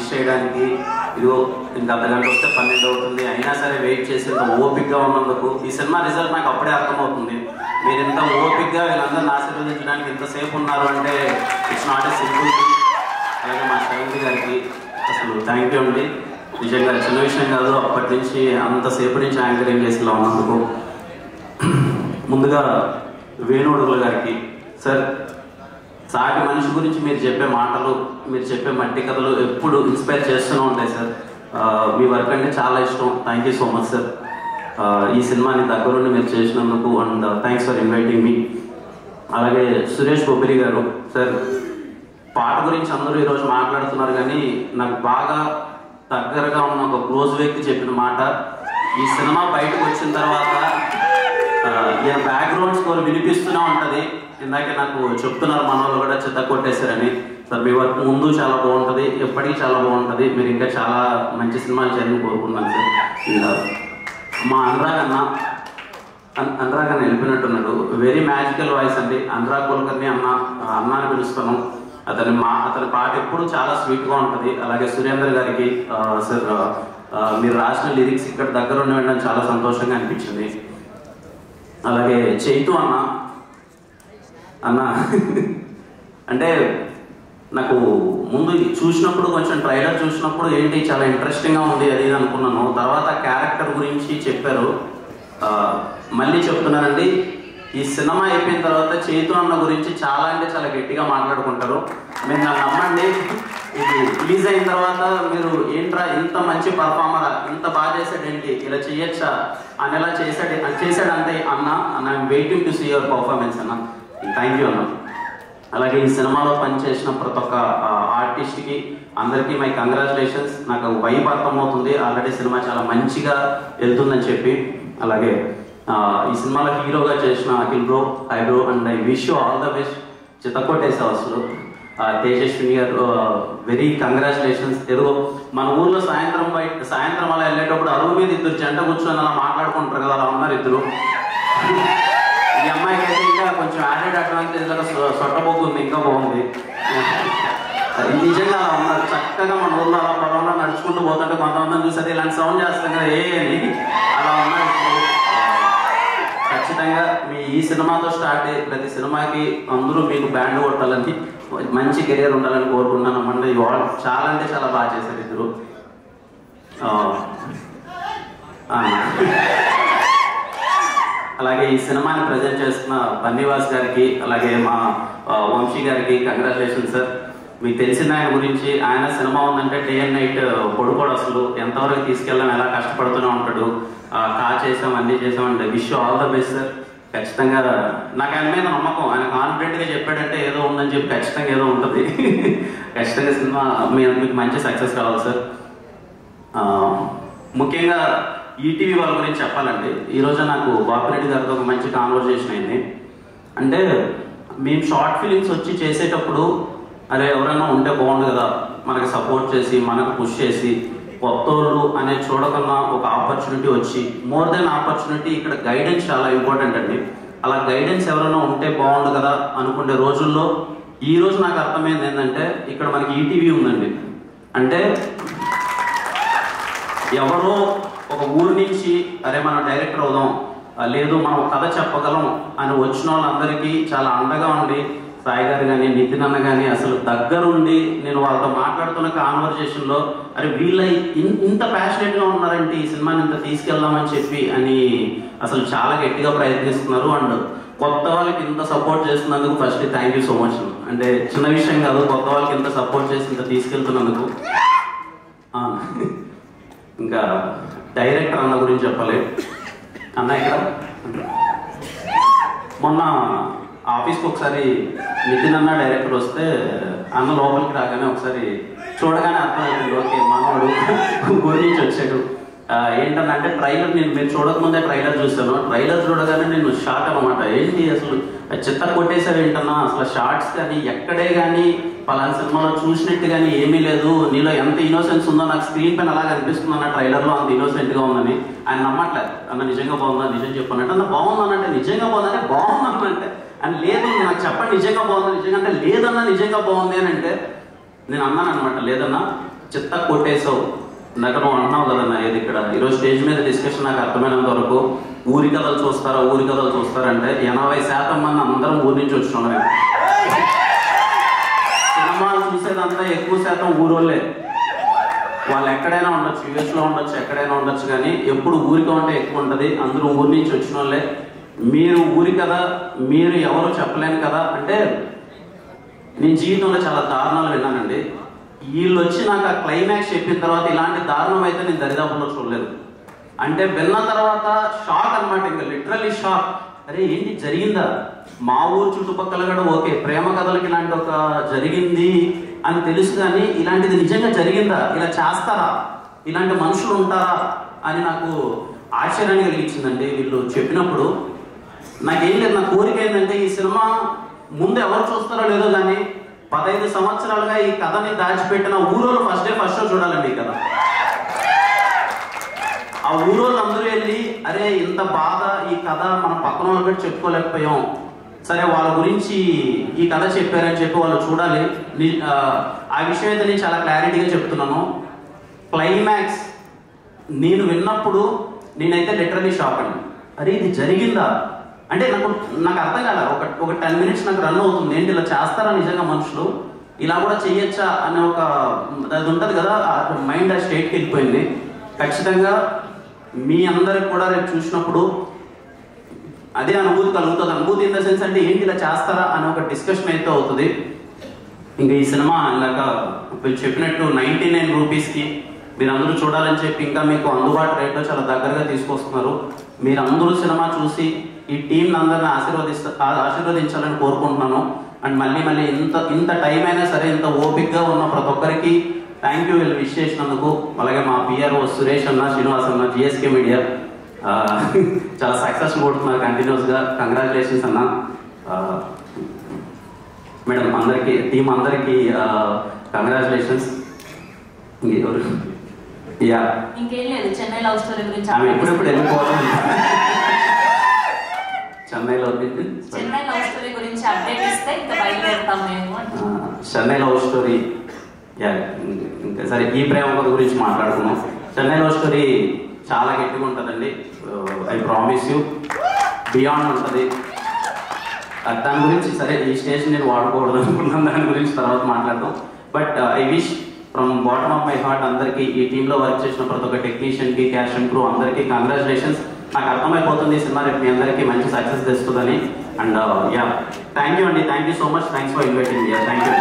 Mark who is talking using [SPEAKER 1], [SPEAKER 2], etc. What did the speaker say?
[SPEAKER 1] Wish చేయడానికి ఇదిగో ఇంకా అర్ధగంట వస్తే 12 అవుతుంది, అయినా సరే వెయిట్ చేసి ఇంత ఓపిక్గా ఉన్నందుకు ఈ సినిమా రిజల్ట్ నాకు అప్పుడే అర్థమవుతుంది. మీరు ఇంత ఓపిక్గా వీళ్ళందరిని ఆశీర్వదించడానికి ఇంతసేపు ఉన్నారు అంటే it's not a simple thing. అలాగే మా శ్రవంతి గారికి అసలు థ్యాంక్ యూ అండి. నిజంగా చిన్న విషయం కాదు, అప్పటి నుంచి అంతసేపు నుంచి యాంకరింగ్ చేసేలా ఉన్నందుకు. ముందుగా వేణుడుగుల గారికి, సార్ సాటి మనిషి గురించి మీరు చెప్పే మాటలు, మీరు చెప్పే మట్టి కథలు ఎప్పుడు ఇన్స్పైర్ చేస్తూనే ఉంటాయి సార్. మీ వర్క్ అంటే చాలా ఇష్టం. Thank you so much sir. ఈ సినిమాని దగ్గరుండి మీరు చేసినందుకు అండ్ థ్యాంక్స్ ఫర్ ఇన్వైటింగ్ మీ. అలాగే సురేష్ బొబ్బిలి గారు, సార్ పాట గురించి అందరూ ఈరోజు మాట్లాడుతున్నారు కానీ నాకు బాగా దగ్గరగా ఉన్న ఒక క్లోజ్ వ్యక్తి చెప్పిన మాట, ఈ సినిమా బయటకు వచ్చిన తర్వాత ఈయన బ్యాక్గ్రౌండ్ స్కోర్ వినిపిస్తూనే ఉంటుంది. ఇందాకే నాకు చెప్తున్నారు మన వాళ్ళు కూడా చెత్త కొట్టేశారని. సార్ మీ వర్క్ ముందు చాలా బాగుంటుంది, ఎప్పటికీ చాలా బాగుంటుంది. మీరు ఇంకా చాలా మంచి సినిమాలు చేయాలని కోరుకున్నాను సార్. ఇంకా మా అనురాగ్ అన్న వెళ్ళిపోయినట్టున్నాడు. వెరీ మ్యాజికల్ వాయిస్ అండి. అనురాగ్ కుల్కర్ని అన్నాని పిలుస్తాను. అతని పాట ఎప్పుడు చాలా స్వీట్గా ఉంటుంది. అలాగే సురేందర్ గారికి సార్ మీరు రాసిన లిరిక్స్ ఇక్కడ దగ్గర ఉండడం చాలా సంతోషంగా అనిపించింది. అలాగే చైతు అన్న అంటే నాకు ముందు చూసినప్పుడు కొంచెం ట్రైలర్ చూసినప్పుడు ఏంటి చాలా ఇంట్రెస్టింగ్గా ఉంది అది అనుకున్నాను. తర్వాత క్యారెక్టర్ గురించి చెప్పారు. మళ్ళీ చెప్తున్నానండి, ఈ సినిమా అయిపోయిన తర్వాత చైతు అన్న గురించి చాలా అంటే చాలా గట్టిగా మాట్లాడుకుంటారు. మీరు నన్ను నమ్మండి, ఇది రిలీజ్ అయిన తర్వాత మీరు ఏంట్రా ఇంత మంచి పర్ఫార్మరా, ఇంత బాగా చేశాడేంటి, ఇలా చేయొచ్చా అని ఎలా చేశాడంటే అన్న I'm waiting to see your performance అన్న. థ్యాంక్ యూ అన్న. అలాగే ఈ సినిమాలో పనిచేసిన ప్రతి ఒక్క ఆర్టిస్ట్కి అందరికీ మై కంగ్రాచులేషన్స్. నాకు వైబ్ అర్థమవుతుంది, ఆల్రెడీ సినిమా చాలా మంచిగా వెళ్తుందని చెప్పి. అలాగే ఈ సినిమాలో హీరోగా చేసిన Akhil bro, hi bro and I wish you all the best. చిత్తకొట్టేసావు అసలు. తేజస్విని గారు వెరీ కంగ్రాచులేషన్స్. ఏదో మన ఊర్లో సాయంత్రం అలా వెళ్ళేటప్పుడు అరువు మీద ఇద్దరు జంట కూర్చొని అలా మాట్లాడుకుంటారు కదా, అలా ఉన్నారు ఇద్దరు. ఈ అమ్మాయికి అయితే ఇంకా కొంచెం యాడెడ్ అడ్వాంటేజ్ లాగా సొట్టబోతుంది, ఇంకా బాగుంది. నిజంగా అలా ఉన్నారు చక్కగా. మన ఊర్లో అలా పొలంలో నడుచుకుంటూ పోతుంటే కొంతమందిని చూసారు ఇలాంటి సౌండ్ చేస్తాం కదా ఏ అని, అలా ఉన్నారు. ఖచ్చితంగా మీ ఈ సినిమాతో స్టార్ట్ అయ్యి ప్రతి సినిమాకి అందరూ మీకు బ్యాండ్ కొట్టాలని, మంచి కెరియర్ ఉండాలని కోరుకుంటున్నాను. అంటే ఇవాళ చాలా అంటే చాలా బాగా చేశారు ఇద్దరు. అలాగే ఈ సినిమాని ప్రజెంట్ చేస్తున్న బన్నీవాస్ గారికి, అలాగే మా వంశీ గారికి కంగ్రాచులేషన్ సార్. మీకు తెలిసిన ఆయన గురించి, ఆయన సినిమా ఉందంటే డే అండ్ నైట్ పడుకోడు అసలు. ఎంతవరకు తీసుకెళ్ళాం, ఎలా కష్టపడుతూనే ఉంటాడు. చేసాం అన్నీ చేసాం అంటే wish all the best sir. ఖచ్చితంగా నాకు ఆయన మీద నమ్మకం. ఆయన కాన్ఫిడెంట్గా చెప్పాడంటే ఏదో ఉందని చెప్పి ఖచ్చితంగా ఏదో ఉంటుంది. ఖచ్చితంగా సినిమా మీకు మంచి సక్సెస్ కావాలి సార్. ముఖ్యంగా ఈటీవీ వాళ్ళ గురించి చెప్పాలండి. ఈరోజు నాకు బాపిరెడ్డి గారితో ఒక మంచి కాన్వర్జేషన్ అయింది. అంటే మేము షార్ట్ ఫిలిమ్స్ వచ్చి చేసేటప్పుడు అరే ఎవరైనా ఉంటే బాగుండు కదా, మనకి సపోర్ట్ చేసి మనకు పుష్ చేసి కొత్తోళ్ళు అనేది చూడకుండా ఒక ఆపర్చునిటీ వచ్చి, మోర్ దెన్ ఆపర్చునిటీ ఇక్కడ గైడెన్స్ చాలా ఇంపార్టెంట్ అండి. అలా గైడెన్స్ ఎవరైనా ఉంటే బాగుండు కదా అనుకునే రోజుల్లో ఈ రోజు నాకు అర్థమైంది ఏంటంటే ఇక్కడ మనకి ఈటీవీ ఉందండి. అంటే ఎవరో ఒక ఊరు నుంచి అరే మనం డైరెక్టర్ అవుదాం, లేదు మనం కథ చెప్పగలం అని వచ్చిన వాళ్ళందరికీ చాలా అండగా ఉండి, సాయి గారు కానీ నితిన్ అన్న కానీ అసలు దగ్గరుండి నేను వాళ్ళతో మాట్లాడుతున్న కాన్వర్జేషన్లో అరే వీళ్ళ ఇంత ప్యాషనెట్గా ఉన్నారంటే ఈ సినిమాని ఇంత తీసుకెళ్దామని చెప్పి అని అసలు చాలా గట్టిగా ప్రయత్నిస్తున్నారు. అండ్ కొత్త వాళ్ళకి ఇంత సపోర్ట్ చేస్తున్నందుకు first thank you so much. అంటే చిన్న విషయం కాదు, కొత్త వాళ్ళకి ఇంత సపోర్ట్ చేసి ఇంత తీసుకెళ్తున్నందుకు. ఇంకా డైరెక్టర్ అన్న గురించి చెప్పాలి. అన్న ఇక్కడ మొన్న ఆఫీస్కి ఒకసారి నితిన్ అన్న డైరెక్టర్ వస్తే అన్న లోపలికి రాగానే ఒకసారి చూడగానే అర్థమైంది ఓకే మనవాడు ఊరి నుంచి వచ్చాడు. ఏంటంటే ట్రైలర్ మీరు చూడకముందే ట్రైలర్ చూశాను. ట్రైలర్ చూడగానే నేను షాక్ అనమాట. ఏంటి అసలు చెత్త కొట్టేసావు ఏంటన్నా, అసలు షార్ట్స్ కానీ ఎక్కడే కానీ పలానా సినిమాలో చూసినట్టు కానీ ఏమీ లేదు, నీలో ఎంత ఇన్నోసెన్స్ ఉందో నాకు స్క్రీన్ పైన అలాగ అనిపిస్తుంది అన్న, ట్రైలర్లో అంత ఇన్నోసెంట్గా ఉందని. ఆయన నమ్మట్లేదు. అన్న నిజంగా బాగుందా, నిజం చెప్పానంటే అన్న బాగుందనంటే నిజంగా బాగుందంటే బాగుందనంటే అని లేదు నాకు చెప్పండి నిజంగా బాగుంది, నిజంగా అంటే లేదన్నా నిజంగా బాగుంది అని అంటే నేను అన్నాను అనమాట. లేదన్నా చిత్త కొట్టేసావు ఇందాక నువ్వు అంటున్నావు కదన్నా ఏది ఇక్కడ ఈరోజు స్టేజ్ మీద డిస్కషన్ నాకు అర్థమైనంత వరకు ఊరి కథలు చూస్తారంటే 80% మంది అందరం ఊరి నుంచి వచ్చినాం. సినిమాలు చూసేదంతా ఎక్కువ శాతం ఊరోళ్ళే. వాళ్ళు ఎక్కడైనా ఉండొచ్చు, యూఎస్లో ఉండొచ్చు, ఎక్కడైనా ఉండొచ్చు, కానీ ఎప్పుడు ఊరిక ఉంటే ఎక్కువ ఉంటుంది. అందరూ ఊరి నుంచి వచ్చిన వాళ్ళే. మీరు ఊరి కదా, మీరు ఎవరు చెప్పలేను కదా అంటే నేను జీవితంలో చాలా దారుణాలు విన్నానండి. వీళ్ళు వచ్చి నాకు ఆ క్లైమాక్స్ చెప్పిన తర్వాత ఇలాంటి దారుణం అయితే నేను దరిదాపుల్లో చూడలేదు. అంటే విన్న తర్వాత షాక్ అనమాట, ఇంకా లిటరల్లీ షాక్. అరే ఏంటి జరిగిందా? మా ఊరు చుట్టుపక్కల కూడా ఓకే ప్రేమ కథలకి ఇలాంటి ఒక జరిగింది అని తెలుసు, కానీ ఇలాంటిది నిజంగా జరిగిందా, ఇలా చేస్తారా, ఇలాంటి మనుషులు ఉంటారా అని నాకు ఆశ్చర్యాన్ని కలిగించిందండి వీళ్ళు చెప్పినప్పుడు. నాకేం లేదు, నా కోరిక ఏంటంటే ఈ సినిమా ముందు ఎవరు చూస్తారో లేదో కానీ 15 సంవత్సరాలుగా ఈ కథని దాచిపెట్టిన ఊరోళ్ళు ఫస్ట్ షో చూడాలండి ఈ కథ. ఆ ఊరోళ్ళు అందరూ వెళ్ళి అరే ఇంత బాధ ఈ కథ మన పక్కన వాళ్ళు కూడా చెప్పుకోలేకపోయాం, సరే వాళ్ళ గురించి ఈ కథ చెప్పారని చెప్పి వాళ్ళు చూడాలి. ఆ విషయం అయితే నేను చాలా క్లారిటీగా చెప్తున్నాను. క్లైమాక్స్ నేను విన్నప్పుడు నేనైతే లిటరలీ షాక్ అండి. అరే ఇది జరిగిందా అంటే నాకు అర్థం కాల. ఒక 10 minutes నాకు రన్ అవుతుంది. ఏంటి ఇలా చేస్తారా నిజంగా మనుషులు, ఇలా కూడా చెయ్యొచ్చా అనే ఒక అది ఉంటుంది కదా, మైండ్ ఆ స్టేట్కి వెళ్ళిపోయింది. ఖచ్చితంగా మీ అందరికి కూడా రేపు చూసినప్పుడు అదే అనుభూతి కలుగుతుంది. అనుభూతి ఇన్ ద సెన్స్ అంటే ఏంటి ఇలా చేస్తారా అనే ఒక డిస్కషన్ అయితే అవుతుంది. ఇంకా ఈ సినిమా ఇందాక వీళ్ళు చెప్పినట్టు 99 రూపీస్కి మీరు అందరూ చూడాలని చెప్పి ఇంకా మీకు అందుబాటు రేట్లో చాలా దగ్గరగా తీసుకొస్తున్నారు. మీరందరూ సినిమా చూసి ఈ టీం అందరిని ఆశీర్వదించాలని కోరుకుంటున్నాను. అండ్ మళ్ళీ ఇంత టైం అయినా సరే ఇంత ఓపిక్గా ఉన్న ప్రతి ఒక్కరికి థ్యాంక్ యూ వీళ్ళు విష్ చేసినందుకు. అలాగే మా పిఆర్ఓ సురేష్ అన్న, శ్రీనివాస్ అన్న, జిఎస్కే మీడియా చాలా సక్సెస్ కొడుతున్నారు కంటిన్యూస్గా. కంగ్రాచులేషన్స్ అన్న. మేడం అందరికీ, టీం అందరికీ కంగ్రాచులేషన్స్.
[SPEAKER 2] ఇంకేం లేదు, చెన్నై లవ్ స్టోరీ గురించి
[SPEAKER 1] ఆమె ఎప్పుడెప్పుడు వెళ్ళిపోవాలి. చెన్నై
[SPEAKER 2] లవ్ స్టోరీ గురించి అప్డేట్ ఇస్తే ఇంకా బయలుదేరుతాం మేము.
[SPEAKER 1] చెన్నై లవ్ స్టోరీ ఇంకా సరే ఈ ప్రేమ కథ గురించి మాట్లాడుకున్నాం. చెన్నై లవ్ స్టోరీ చాలా గట్టిగా ఉంటుందండి. ఐ ప్రామిస్ యూ బియాండ్ ఉంటుంది. దాని గురించి సరే ఈ స్టేజ్ నేను వాడకూడదు అనుకున్నాను, దాని గురించి తర్వాత మాట్లాడదాం. But I wish from bottom of my heart అందరికీ, ఈ టీంలో వర్క్ చేసిన ప్రతి ఒక్క టెక్నీషియన్కి, క్యాష్ అండ్ క్రూ అందరికీ కంగ్రాచులేషన్స్. నాకు అర్థమైపోతుంది ఈ సినిమా రేపు మీ అందరికీ మంచి సక్సెస్ తెస్తుందని. అండ్ థ్యాంక్ యూ అండి, thank you so much, thanks for inviting. Thank you.